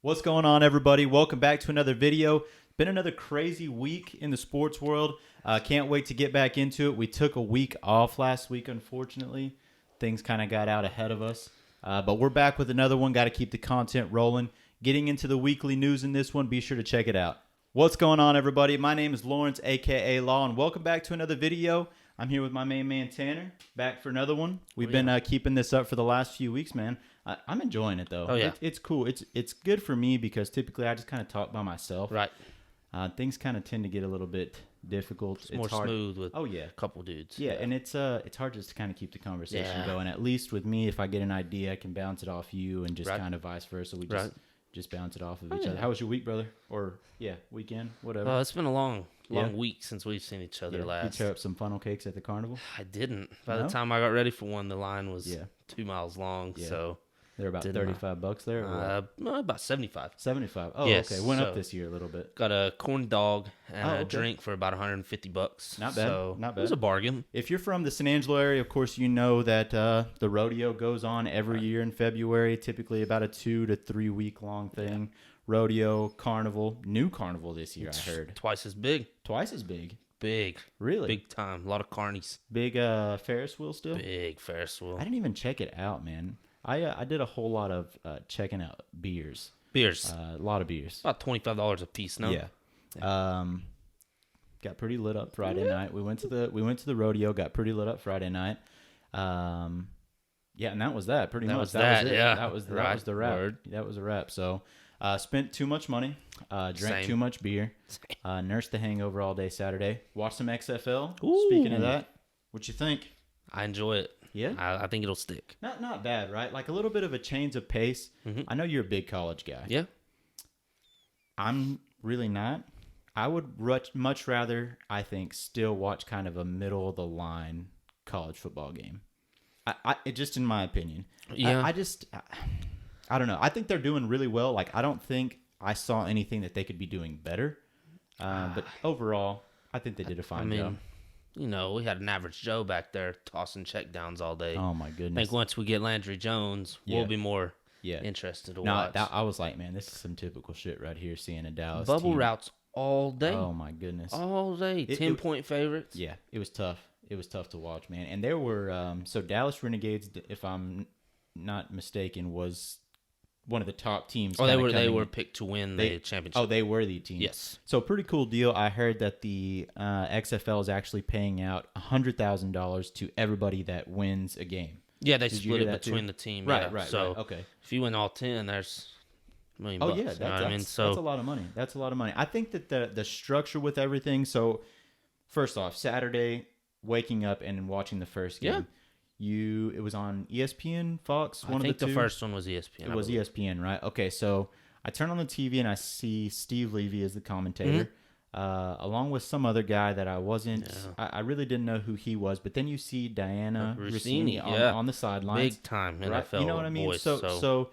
What's going on, everybody? Welcome back to another video. Been another crazy week in the sports world. Can't wait to get back into it. We took a week off last week, unfortunately. Things kind of got out ahead of us. But we're back with another one. Got to keep the content rolling. Getting into the weekly news in this one, be sure to check it out. What's going on, everybody? My name is Lawrence, a.k.a. Law, and welcome back to another video. I'm here with my main man, Tanner, back for another one. We've been keeping this up for the last few weeks, man. I'm enjoying it, though. Oh, yeah. It's cool. It's good for me because typically I just kind of talk by myself. Right. Things kind of tend to get a little bit difficult. It's more hard. Smooth with a couple dudes. Yeah, and it's hard just to kind of keep the conversation going. At least with me, if I get an idea, I can bounce it off you and just kind of vice versa. We just bounce it off of each other. How was your week, brother? Or, weekend, whatever. Well, it's been a long week since we've seen each other last. Did you tear up some funnel cakes at the carnival? I didn't. By the time I got ready for one, the line was 2 miles long, so... They're about $35 there? About 75. 75. Oh, yes, okay. Went up this year a little bit. Got a corn dog and a drink for about $150. Not bad. So not bad. It was a bargain. If you're from the San Angelo area, of course, you know that the rodeo goes on every year in February, typically about a 2 to 3 week long thing. Yeah. Rodeo, carnival, new carnival this year, I heard. Twice as big. Twice as big? Big. Really? Big time. A lot of carnies. Big Ferris wheel still? Big Ferris wheel. I didn't even check it out, man. I did a whole lot of checking out beers. A lot of beers. About $25 a piece, no? Yeah. Got pretty lit up Friday night. We went to the rodeo. Got pretty lit up Friday night. And that was that. Pretty much. That was it. Yeah. That was the wrap. Word. That was a wrap. So, spent too much money. Drank too much beer. Nursed the hangover all day Saturday. Watched some XFL. Ooh. Speaking of that, what you think? I enjoy it. Yeah, I think it'll stick. Not bad, right? Like a little bit of a change of pace. Mm-hmm. I know you're a big college guy. Yeah. I'm really not. I would much rather, I think, still watch kind of a middle of the line college football game. It just in my opinion. Yeah. I don't know. I think they're doing really well. Like I don't think I saw anything that they could be doing better. But overall, I think they did a fine job. You know, we had an average Joe back there tossing checkdowns all day. Oh, my goodness. I think once we get Landry Jones, we'll be more interested to watch. I was like, man, this is some typical shit right here, seeing a Dallas Bubble team. routes all day. Oh, my goodness. All day. 10-point favorites. Yeah, it was tough. It was tough to watch, man. And there were, so Dallas Renegades, if I'm not mistaken, was one of the top teams. Oh, they were picked to win the championship. Oh, they were the team. Yes. So pretty cool deal. I heard that the XFL is actually paying out $100,000 to everybody that wins a game. Yeah, they split it between the team. Right. So okay. If you win all 10, there's $1 million. Oh yeah, that's a lot of money. That's a lot of money. I think that the structure with everything. So first off, Saturday, waking up and watching the first game. Yeah. It was on ESPN, Fox, one of the two? I think the first one was ESPN. It was ESPN, right? Okay, so I turn on the TV and I see Steve Levy as the commentator, along with some other guy that I wasn't, I really didn't know who he was, but then you see Diana Rossini on the sidelines. Big time NFL right? You know what I mean? Voice, so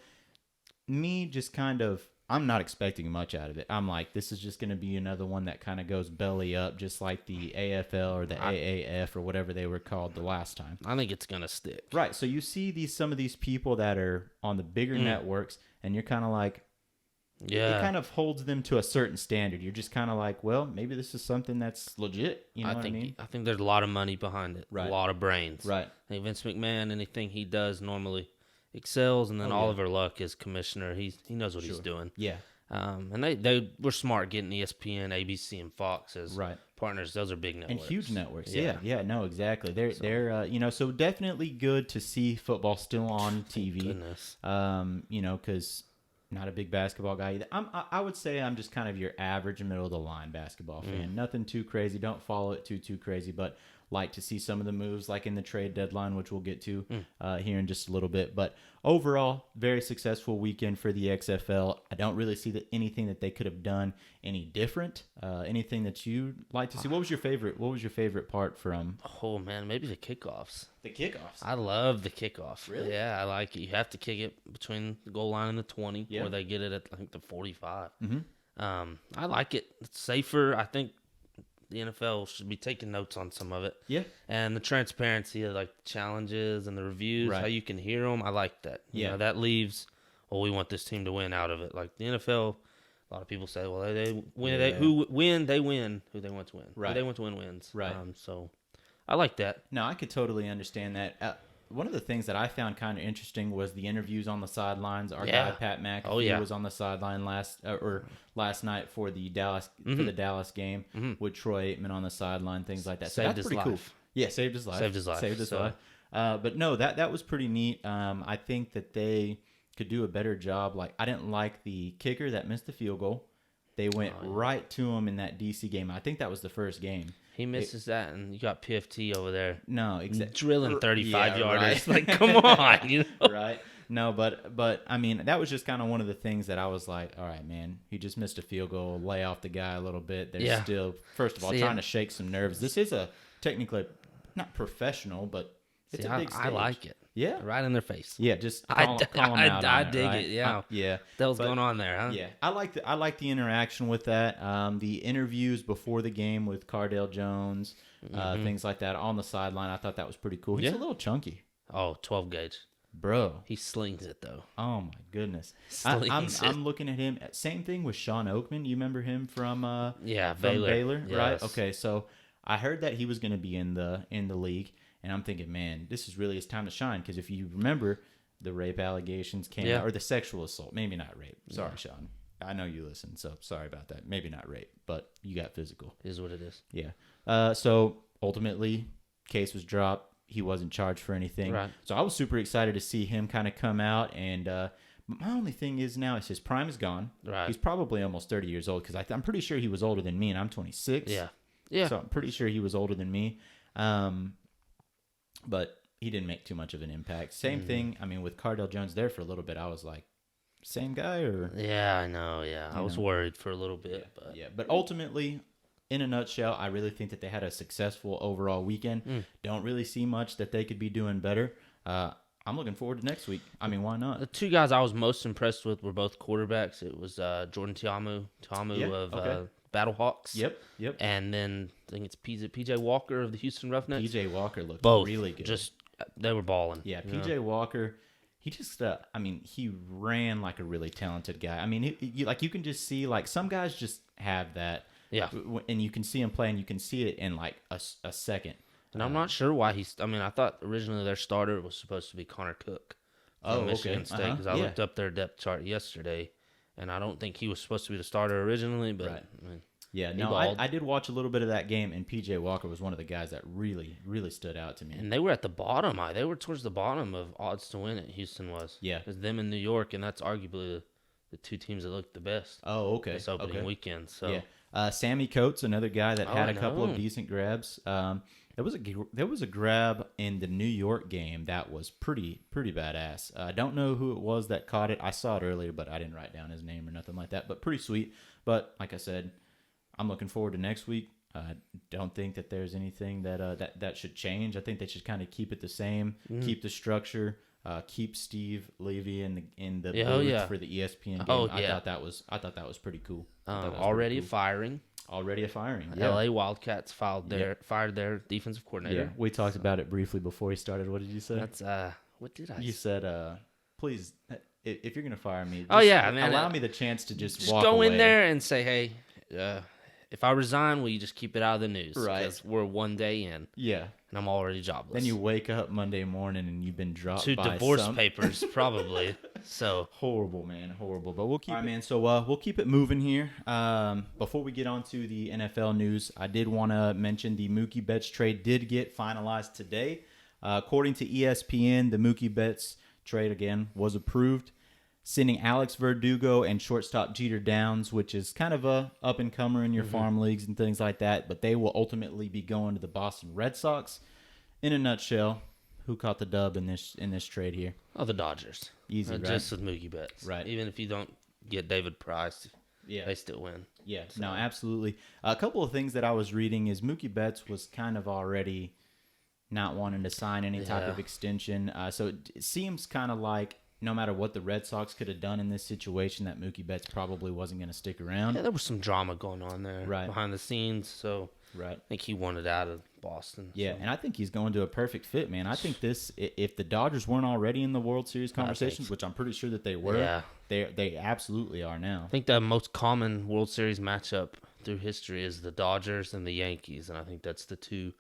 me just kind of, I'm not expecting much out of it. I'm like, this is just going to be another one that kind of goes belly up, just like the AFL or the AAF or whatever they were called the last time. I think it's going to stick. Right. So you see some of these people that are on the bigger networks, and you're kind of like, it kind of holds them to a certain standard. You're just kind of like, well, maybe this is something that's legit. You know what I mean? I think there's a lot of money behind it. Right. A lot of brains. Right. I think Vince McMahon, anything he does normally excels, and then Oliver Luck is commissioner. He knows what he's doing. Yeah. And they were smart getting ESPN, ABC, and Fox as partners. Those are big networks and huge networks. Yeah. No, exactly. They're so definitely good to see football still on TV. Goodness. Because not a big basketball guy either. I would say I'm just kind of your average middle of the line basketball fan. Nothing too crazy. Don't follow it too crazy, but like to see some of the moves like in the trade deadline, which we'll get to here in just a little bit. But overall, very successful weekend for the XFL. I don't really see anything that they could have done any different. Anything that you'd like to see? What was your favorite part from? Oh man, maybe the kickoffs. The kickoffs. I love the kickoffs. Really? Yeah, I like it. You have to kick it between the goal line and the 20, or they get it at I think the 45. Mm-hmm. I like it. It's safer. I think the NFL should be taking notes on some of it. Yeah. And the transparency of like the challenges and the reviews, how you can hear them. I like that. You know, that leaves well, we want this team to win out of it. Like the NFL, a lot of people say, well, they win. Yeah. Who win, they win. Who they want to win. Right. Who they want to win wins. Right. So I like that. No, I could totally understand that. One of the things that I found kind of interesting was the interviews on the sidelines. Our guy Pat McAfee was on the sideline last night for the Dallas game with Troy Aikman on the sideline, things like that. So that's pretty cool. Yeah, saved his life. Saved his life. But no, that was pretty neat. I think that they could do a better job. Like, I didn't like the kicker that missed the field goal. They went right to him in that DC game. I think that was the first game. He misses that, and you got PFT over there. No, exactly. Drilling 35-yarders. Right. Like, come on. You know? Right. No, but I mean, that was just kind of one of the things that I was like, all right, man, he just missed a field goal. Lay off the guy a little bit. They're still, first of all, trying to shake some nerves. This is a technically not professional, but it's a big stage. I like it. Yeah. Right in their face. Yeah, just call them out. I dig it. Yeah. Yeah. What the hell's going on there, huh? Yeah. I like the interaction with that. The interviews before the game with Cardale Jones, things like that on the sideline. I thought that was pretty cool. He's a little chunky. Oh, 12 gauge. Bro. He slings it, though. Oh, my goodness. I'm looking at him. Same thing with Sean Oakman. You remember him from Baylor, yes. right? Okay, so I heard that he was going to be in the league. And I'm thinking, man, this is really his time to shine. Because if you remember, the rape allegations came out, or the sexual assault. Maybe not rape. Sorry, Sean. I know you listen, so sorry about that. Maybe not rape, but you got physical. Is what it is. Yeah. So ultimately, case was dropped. He wasn't charged for anything. Right. So I was super excited to see him kind of come out. And my only thing is now is his prime is gone. Right. He's probably almost 30 years old because I'm pretty sure he was older than me, and I'm 26. Yeah. Yeah. So I'm pretty sure he was older than me. But he didn't make too much of an impact. Same thing, I mean, with Cardale Jones there for a little bit, I was like, same guy or? Yeah, I know, yeah. I was worried for a little bit. But ultimately, in a nutshell, I really think that they had a successful overall weekend. Don't really see much that they could be doing better. I'm looking forward to next week. I mean, why not? The two guys I was most impressed with were both quarterbacks. It was Jordan Ta'amu of Battlehawks. Yep. And then I think it's PJ Walker of the Houston Roughnecks. PJ Walker looked both really good. They were balling. Yeah, PJ Walker, he just, he ran like a really talented guy. I mean, you can just see, like, some guys just have that. Yeah. And you can see him play, and you can see it in, like, a second. And I'm not sure why I thought originally their starter was supposed to be Connor Cook from Michigan State, because I looked up their depth chart yesterday, and I don't think he was supposed to be the starter originally, but I mean, I did watch a little bit of that game, and PJ Walker was one of the guys that really, really stood out to me. And they were at the bottom. They were towards the bottom of odds to win it. Houston was. Yeah. It was them in New York, and that's arguably the two teams that looked the best. Oh, okay. This opening weekend. So yeah. Sammy Coates, another guy that had a couple of decent grabs. There was a grab in the New York game that was pretty badass. I don't know who it was that caught it. I saw it earlier, but I didn't write down his name or nothing like that. But pretty sweet. But like I said, I'm looking forward to next week. I don't think that there's anything that should change. I think they should kind of keep it the same, keep the structure, keep Steve Levy in the booth for the ESPN game. I thought that was pretty cool. Already firing. Already a firing. Yeah. LA Wildcats fired their defensive coordinator. Yeah, we talked about it briefly before he started. What did you say? That's what did I say? You said, please, if you're gonna fire me, allow me the chance to just walk away. In there and say, hey, if I resign, will you just keep it out of the news? Right. Because we're one day in. Yeah. And I'm already jobless. Then you wake up Monday morning and you've been dropped by divorce papers, probably. So horrible, man, horrible. But we'll keep it, man. So we'll keep it moving here. Before we get on to the NFL news, I did want to mention the Mookie Betts trade did get finalized today. According to ESPN, the Mookie Betts trade again was approved, sending Alex Verdugo and shortstop Jeter Downs, which is kind of a up-and-comer in your farm leagues and things like that, but they will ultimately be going to the Boston Red Sox. In a nutshell, who caught the dub in this trade here? Oh, the Dodgers. Easy, right? Just with Mookie Betts. Right. Even if you don't get David Price, they still win. Yeah, so. No, absolutely. A couple of things that I was reading is Mookie Betts was kind of already not wanting to sign any type of extension. So it seems kind of like no matter what the Red Sox could have done in this situation, that Mookie Betts probably wasn't going to stick around. Yeah, there was some drama going on there behind the scenes. So Right. I think he wanted out of Boston. Yeah, and I think he's going to a perfect fit, man. I think if the Dodgers weren't already in the World Series conversations, which I'm pretty sure that they were, they absolutely are now. I think the most common World Series matchup through history is the Dodgers and the Yankees, and I think that's the two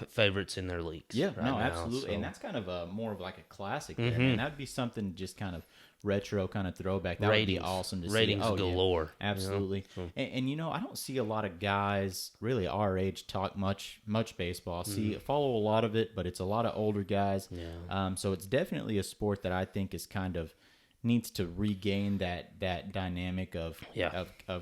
favorites in their leagues. Yeah, right absolutely. So. And that's kind of more of like a classic there, man. That would be something just kind of retro kind of throwback. That would be awesome to see. Ratings galore. Yeah, absolutely. You know? And I don't see a lot of guys really our age talk much baseball. Follow a lot of it, but it's a lot of older guys. Yeah. So it's definitely a sport that I think is kind of needs to regain that dynamic of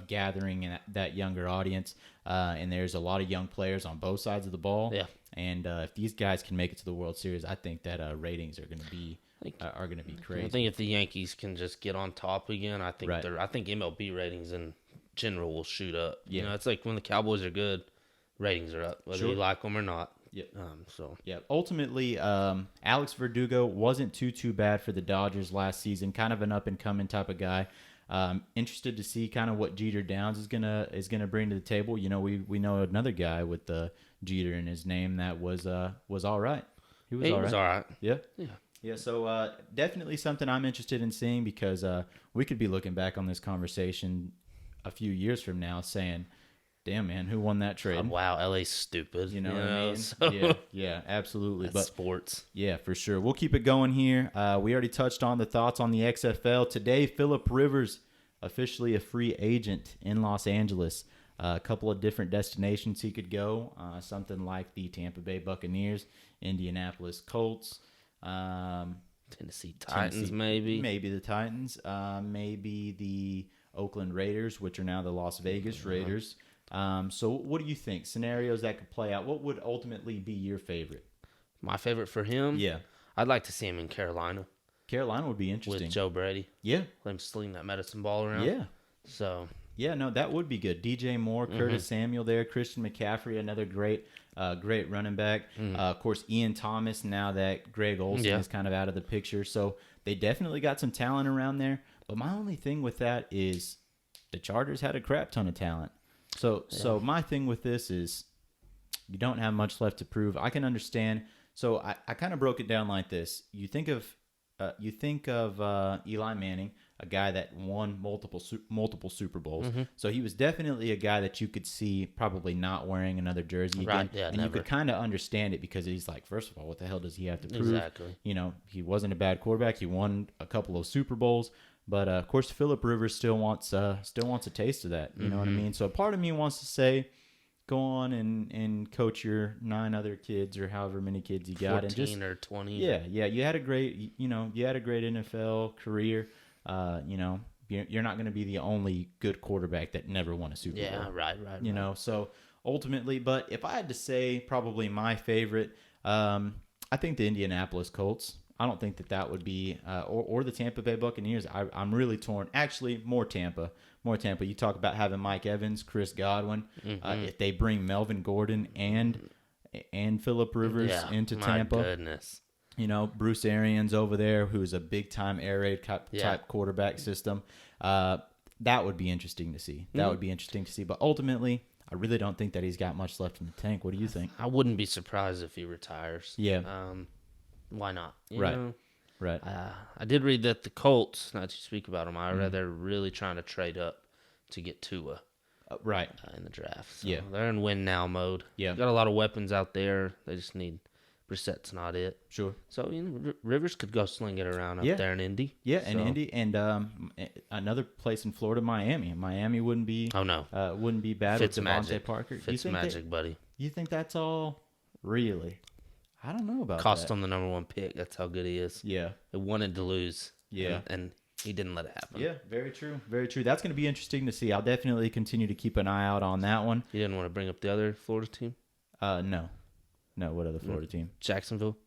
gathering that younger audience. And there's a lot of young players on both sides of the ball. Yeah. And if these guys can make it to the World Series, I think that ratings are going to be crazy. I think if the Yankees can just get on top again, I think MLB ratings in general will shoot up. Yeah. You know, it's like when the Cowboys are good, ratings are up, whether you like them or not. Yeah. Ultimately, Alex Verdugo wasn't too bad for the Dodgers last season. Kind of an up and coming type of guy. Interested to see kind of what Jeter Downs is gonna bring to the table. You know, we know another guy with the Jeter in his name that was all right. He was all right. Yeah. Yeah, so definitely something I'm interested in seeing because we could be looking back on this conversation a few years from now saying, damn, man, who won that trade? Wow, LA's stupid. You know what I mean? So. Yeah, absolutely. That's sports. Yeah, for sure. We'll keep it going here. We already touched on the thoughts on the XFL. Today, Phillip Rivers, officially a free agent in Los Angeles. A couple of different destinations he could go, something like the Tampa Bay Buccaneers, Indianapolis Colts, Tennessee Titans, maybe the Titans, maybe the Oakland Raiders, which are now the Las Vegas Raiders. So what do you think? Scenarios that could play out. What would ultimately be your favorite? My favorite for him? Yeah. I'd like to see him in Carolina. Carolina would be interesting. With Joe Brady. Yeah. Let him sling that medicine ball around. Yeah. So. Yeah, no, that would be good. DJ Moore, Curtis Samuel there, Christian McCaffrey, another great running back. Of course, Ian Thomas, now that Greg Olsen is kind of out of the picture. So they definitely got some talent around there. But my only thing with that is the Chargers had a crap ton of talent. So my thing with this is you don't have much left to prove. I can understand. So I kind of broke it down like this. You think of Eli Manning, a guy that won multiple Super Bowls. So he was definitely a guy that you could see probably not wearing another jersey again. Yeah, and never. You could kind of understand it because he's like, first of all, what the hell does he have to prove? Exactly. You know, he wasn't a bad quarterback. He won a couple of Super Bowls. But, of course, Phillip Rivers still wants a taste of that. You know what I mean? So a part of me wants to say, go on and coach your 9 other kids or however many kids you got. 14 or 20. Yeah. You had a great NFL career. You're not going to be the only good quarterback that never won a Super Bowl. Yeah, right. You know, so ultimately, but if I had to say probably my favorite, I think the Indianapolis Colts. I don't think that would be, or the Tampa Bay Buccaneers. I'm really torn. Actually, more Tampa. You talk about having Mike Evans, Chris Godwin. If they bring Melvin Gordon and Phillip Rivers into Tampa. My goodness. You know, Bruce Arians over there, who's a big-time air raid type quarterback system. That would be interesting to see. But ultimately, I really don't think that he's got much left in the tank. What do you think? I wouldn't be surprised if he retires. Yeah. Why not? Right. I did read that the Colts, not to speak about them, I read they're really trying to trade up to get Tua. In the draft. So they're in win now mode. Yeah. Got a lot of weapons out there. They just need Brissett's not it. Sure. So Rivers could go sling it around up there in Indy. Yeah, in Indy and another place in Florida, Miami. Miami wouldn't be. Oh no. Wouldn't be bad with Devontae Parker. Fitzmagic, buddy. You think that's all really? I don't know about Cost that. him the number 1 pick. That's how good he is. Yeah. They wanted to lose. Yeah. And he didn't let it happen. Yeah, very true. That's going to be interesting to see. I'll definitely continue to keep an eye out on that one. You didn't want to bring up the other Florida team? No. What other Florida team? Jacksonville.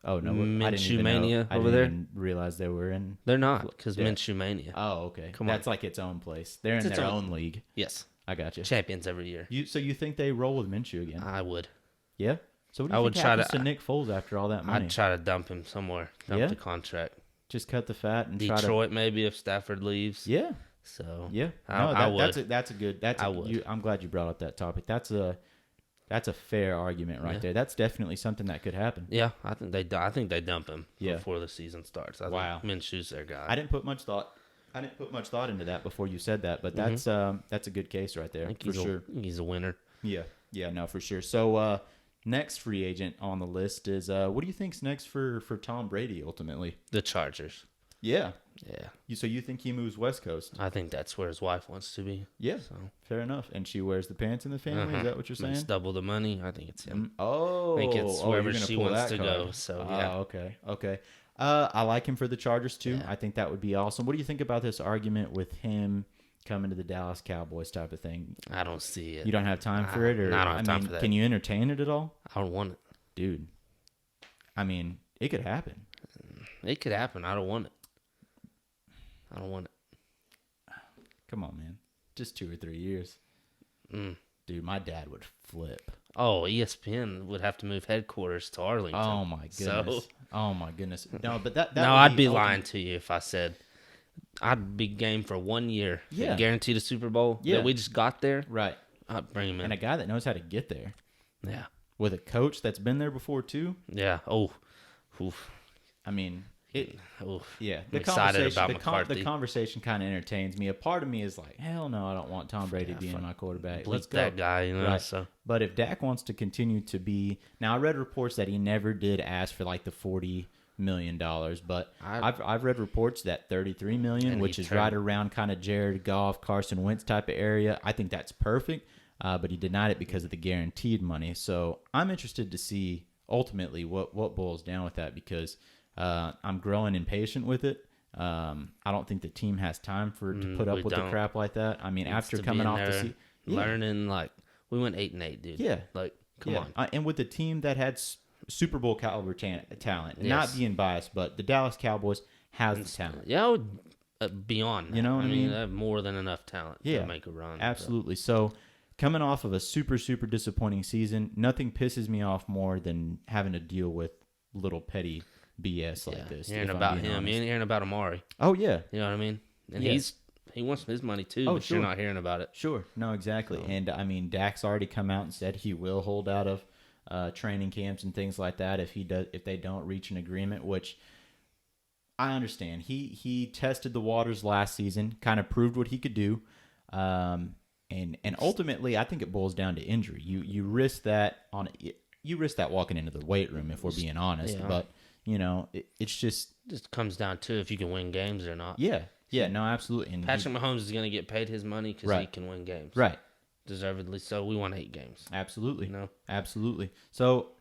Oh, no. Minshew Mania over there? I didn't even realize they were in. They're not, because Minshew Mania. Oh, okay. That's like its own place. They're in their own league. Yes. I got you. Champions every year. So you think they roll with Minshew again? I would. Yeah? So what do you think happens to Nick Foles after all that money? I'd try to dump him somewhere. Dump the contract. Just cut the fat and Detroit maybe if Stafford leaves. Yeah. So yeah, I would. That's a good. I'm glad you brought up that topic. That's That's a fair argument right there. That's definitely something that could happen. Yeah, I think they dump him before the season starts. I think Minshew's their guy. I didn't put much thought into that before you said that, but that's a good case right there for sure. He's a winner. Yeah, no, for sure. So next free agent on the list is what do you think's next for Tom Brady ultimately? The Chargers. Yeah. Yeah. So you think he moves West Coast? I think that's where his wife wants to be. Yeah. So fair enough. And she wears the pants in the family. Is that what you're saying? It's double the money. I think it's him. Oh. I think it's wherever she wants to go. So yeah. Okay. I like him for the Chargers too. Yeah. I think that would be awesome. What do you think about this argument with him coming to the Dallas Cowboys type of thing? I don't see it. You don't have time for it, or no, I don't have time for that. Can you entertain it at all? I don't want it, dude. I mean, it could happen. It could happen. I don't want it. Come on, man. Just 2 or 3 years. Dude, my dad would flip. Oh, ESPN would have to move headquarters to Arlington. Oh, my goodness. Oh, my goodness. No, but that no, I'd be lying to you if I said I'd be game for 1 year. Yeah. Guaranteed a Super Bowl that we just got there. Right. I'd bring him in. And a guy that knows how to get there. Yeah. With a coach that's been there before, too. Yeah. Oh. Oof. I mean... Yeah, the conversation kind of entertains me. A part of me is like, hell no, I don't want Tom Brady being my quarterback. Let's go. That guy, right. So. But if Dak wants to continue to be, now I read reports that he never did ask for like the $40 million, but I've read reports that $33 million, which is right around kind of Jared Goff, Carson Wentz type of area. I think that's perfect, but he denied it because of the guaranteed money. So I'm interested to see ultimately what boils down with that, because I'm growing impatient with it. I don't think the team has time to put up with the crap like that. I mean, after coming off the season, learning, like, we went 8-8, dude. Yeah, like, come on. And with the team that had Super Bowl caliber talent, not being biased, but the Dallas Cowboys has the talent. Yeah, beyond that. You know what I mean? They have more than enough talent to make a run. Absolutely. So coming off of a super, super disappointing season, nothing pisses me off more than having to deal with little petty BS like this. Hearing about him, you ain't hearing about Amari. Oh yeah, you know what I mean. And he wants his money too, but you're not hearing about it. Sure, no, exactly. And I mean, Dak's already come out and said he will hold out of training camps and things like that if they don't reach an agreement. Which I understand. He tested the waters last season, kind of proved what he could do, and ultimately, I think it boils down to injury. You risk that walking into the weight room, if we're being honest, but. You know, it's just comes down to if you can win games or not. Yeah, no, absolutely. And Patrick Mahomes is going to get paid his money because he can win games, right? Deservedly so. We won 8 games. Absolutely, you know, absolutely. So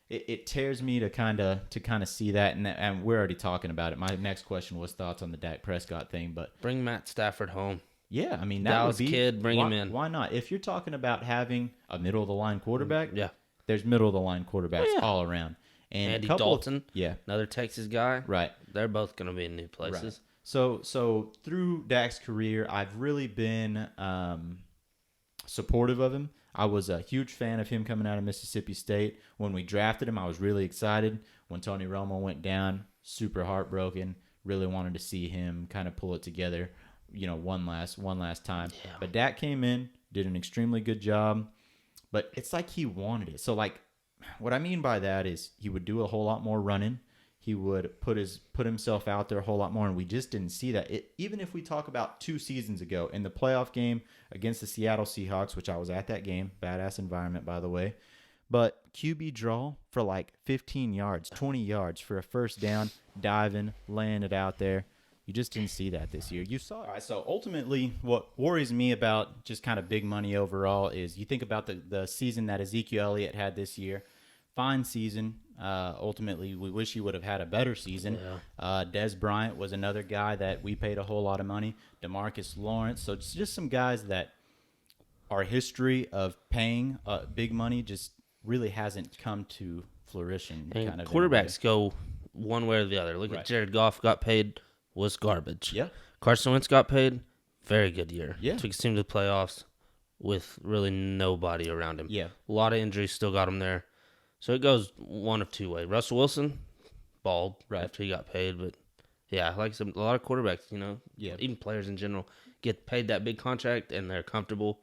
it tears me to kind of see that, and we're already talking about it. My next question was thoughts on the Dak Prescott thing, but bring Matt Stafford home. Yeah, I mean that Dallas would be kid. Bring him in. Why not? If you're talking about having a middle of the line quarterback, there's middle of the line quarterbacks all around. And Andy Dalton, another Texas guy. Right. They're both going to be in new places. Right. So through Dak's career, I've really been supportive of him. I was a huge fan of him coming out of Mississippi State. When we drafted him, I was really excited. When Tony Romo went down, super heartbroken. Really wanted to see him kind of pull it together, one last time. Yeah. But Dak came in, did an extremely good job. But it's like he wanted it. So, like, what I mean by that is he would do a whole lot more running. He would put himself out there a whole lot more, and we just didn't see that. Even if we talk about 2 seasons ago in the playoff game against the Seattle Seahawks, which I was at that game, badass environment, by the way, but QB draw for like 15 yards, 20 yards for a first down, diving, laying it out there. You just didn't see that this year. You saw it. All right, so ultimately, what worries me about just kind of big money overall is you think about the season that Ezekiel Elliott had this year. Fine season. Ultimately, we wish he would have had a better season. Yeah. Des Bryant was another guy that we paid a whole lot of money. DeMarcus Lawrence. So it's just some guys that our history of paying big money just really hasn't come to fruition. And kind of quarterbacks go one way or the other. Look at Jared Goff got paid. Was garbage. Yeah. Carson Wentz got paid. Very good year. Yeah. Took his team to the playoffs with really nobody around him. Yeah. A lot of injuries still got him there. So it goes one of 2 ways. Russell Wilson, balled after he got paid. But, yeah, like a lot of quarterbacks, even players in general, get paid that big contract and they're comfortable.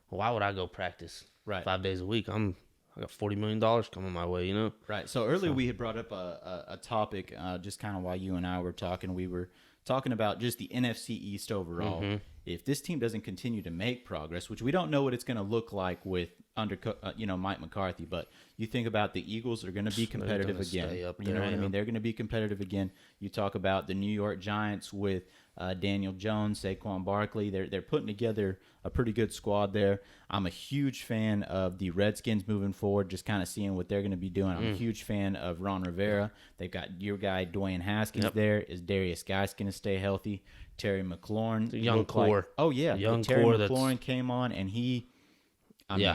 Why would I go practice 5 days a week? I'm I got $40 million coming my way, Right. So earlier we had brought up a topic, just kind of while you and I were talking. We were talking about just the NFC East overall. Mm-hmm. If this team doesn't continue to make progress, which we don't know what it's going to look like with Mike McCarthy, but you think about the Eagles are going to be competitive again. You know what I mean? They're going to be competitive again. You talk about the New York Giants with Daniel Jones, Saquon Barkley. They're putting together a pretty good squad there. I'm a huge fan of the Redskins moving forward, just kind of seeing what they're going to be doing. I'm a huge fan of Ron Rivera. They've got your guy Dwayne Haskins there. Is Darius Geis going to stay healthy? Terry McLaurin, young core. Young Terry core. McLaurin came on and he,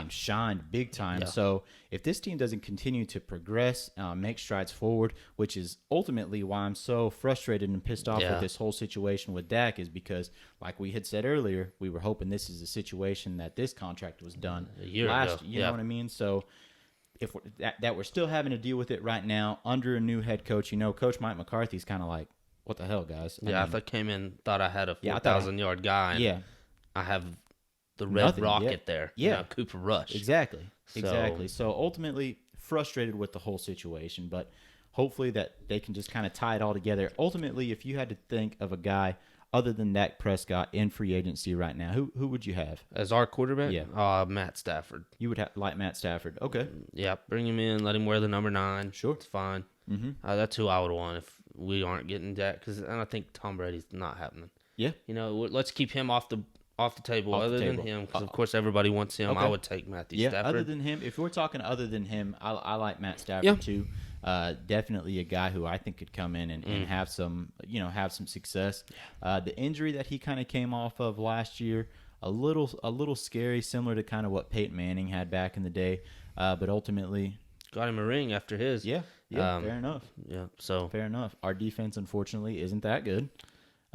shined big time. Yeah. So if this team doesn't continue to progress, make strides forward, which is ultimately why I'm so frustrated and pissed off with this whole situation with Dak, is because, like we had said earlier, we were hoping this is a situation that this contract was done last year. You know what I mean? So if we're still having to deal with it right now under a new head coach, Coach Mike McCarthy's kind of like, what the hell, guys? I came in, thought I had a 4,000-yard guy. And I have the Red Rocket there. Yeah. Cooper Rush. Exactly. So ultimately, frustrated with the whole situation, but hopefully that they can just kind of tie it all together. Ultimately, if you had to think of a guy other than Dak Prescott in free agency right now, who would you have? As our quarterback? Yeah. Matt Stafford. You would like Matt Stafford. Okay. Yeah, bring him in, let him wear the number 9. Sure. It's fine. Mm-hmm. That's who I would want if we aren't getting Dak, and I think Tom Brady's not happening. Yeah. Let's keep him off the table. Than him, because of course everybody wants him. Okay. I would take Matthew Stafford. Other than him, if we're talking other than him, I like Matt Stafford too. Definitely a guy who I think could come in and have some success. The injury that he kind of came off of last year, a little scary, similar to kind of what Peyton Manning had back in the day, but ultimately got him a ring after his. Yeah, fair enough. Yeah, so fair enough. Our defense, unfortunately, isn't that good.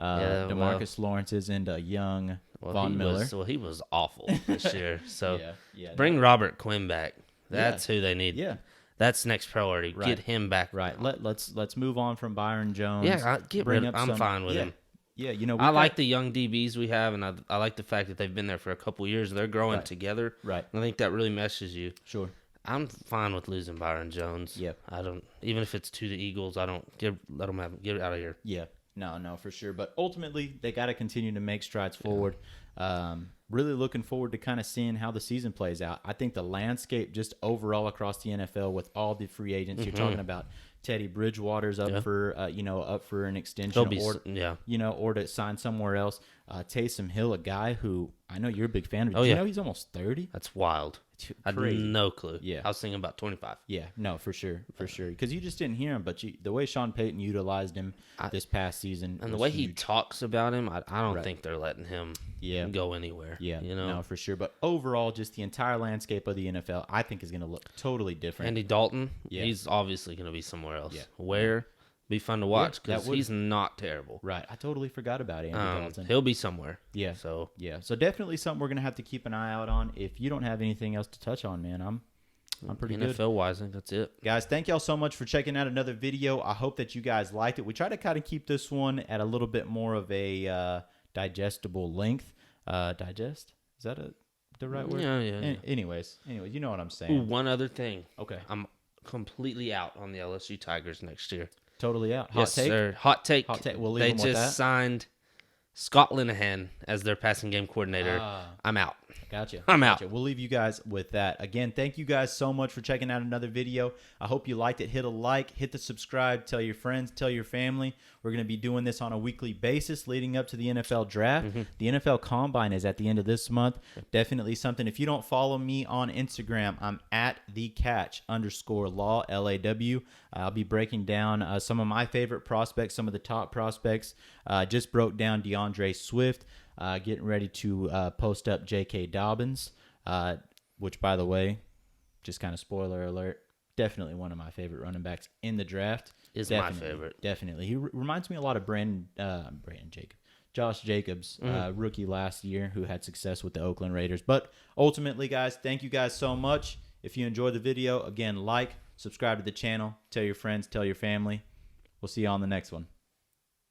DeMarcus Lawrence isn't a young Von Miller. He was awful this year. So bring Robert Quinn back. That's who they need. Yeah. That's next priority. Right. Get him back. Right. Let's move on from Byron Jones. Yeah, I'm fine with him. Yeah, I like the young DBs we have, and I like the fact that they've been there for a couple of years. They're growing together. Right. And I think that really meshes you. Sure. I'm fine with losing Byron Jones. Yep. I don't, even if it's to the Eagles, I don't let them get out of here. Yeah. No, for sure. But ultimately, they got to continue to make strides forward. Really looking forward to kind of seeing how the season plays out. I think the landscape just overall across the NFL with all the free agents, you're talking about Teddy Bridgewater's up for an extension, or to sign somewhere else. Taysom Hill, a guy who I know you're a big fan of. Did you know he's almost 30? That's wild. I had no clue. Yeah, I was thinking about 25. Yeah, no, for sure, because you just didn't hear him. But the way Sean Payton utilized him this past season, and the way he talks about him, I don't think they're letting him go anywhere. Yeah, no, for sure. But overall, just the entire landscape of the NFL, I think, is going to look totally different. Andy Dalton, he's obviously going to be somewhere else. Yeah. Where? Be fun to watch because he's not terrible. Right. I totally forgot about Andy Dalton. He'll be somewhere. Yeah. So definitely something we're going to have to keep an eye out on. If you don't have anything else to touch on, man, I'm pretty good. NFL-wise, I think that's it. Guys, thank y'all so much for checking out another video. I hope that you guys liked it. We try to kind of keep this one at a little bit more of a digestible length. Digest? Is that the right word? Yeah. Anyways, you know what I'm saying. Ooh, one other thing. Okay. I'm completely out on the LSU Tigers next year. Totally out. Hot take? Sir. Hot take. We'll leave them with that. They just signed Scott Linehan as their passing game coordinator. I'm out. Gotcha. I'm out. We'll leave you guys with that. Again, thank you guys so much for checking out another video. I hope you liked it. Hit a like, hit the subscribe, tell your friends, tell your family. We're going to be doing this on a weekly basis leading up to the NFL draft. The NFL Combine is at the end of this month. Definitely something. If you don't follow me on Instagram, I'm at @thecatch_law, LAW. I'll be breaking down some of my favorite prospects, some of the top prospects. Just broke down DeAndre Swift. Getting ready to post up J.K. Dobbins, which, by the way, just kind of spoiler alert, definitely one of my favorite running backs in the draft. My favorite. Definitely. He reminds me a lot of Josh Jacobs, rookie last year, who had success with the Oakland Raiders. But ultimately, guys, thank you guys so much. If you enjoyed the video, again, like, subscribe to the channel, tell your friends, tell your family. We'll see you on the next one.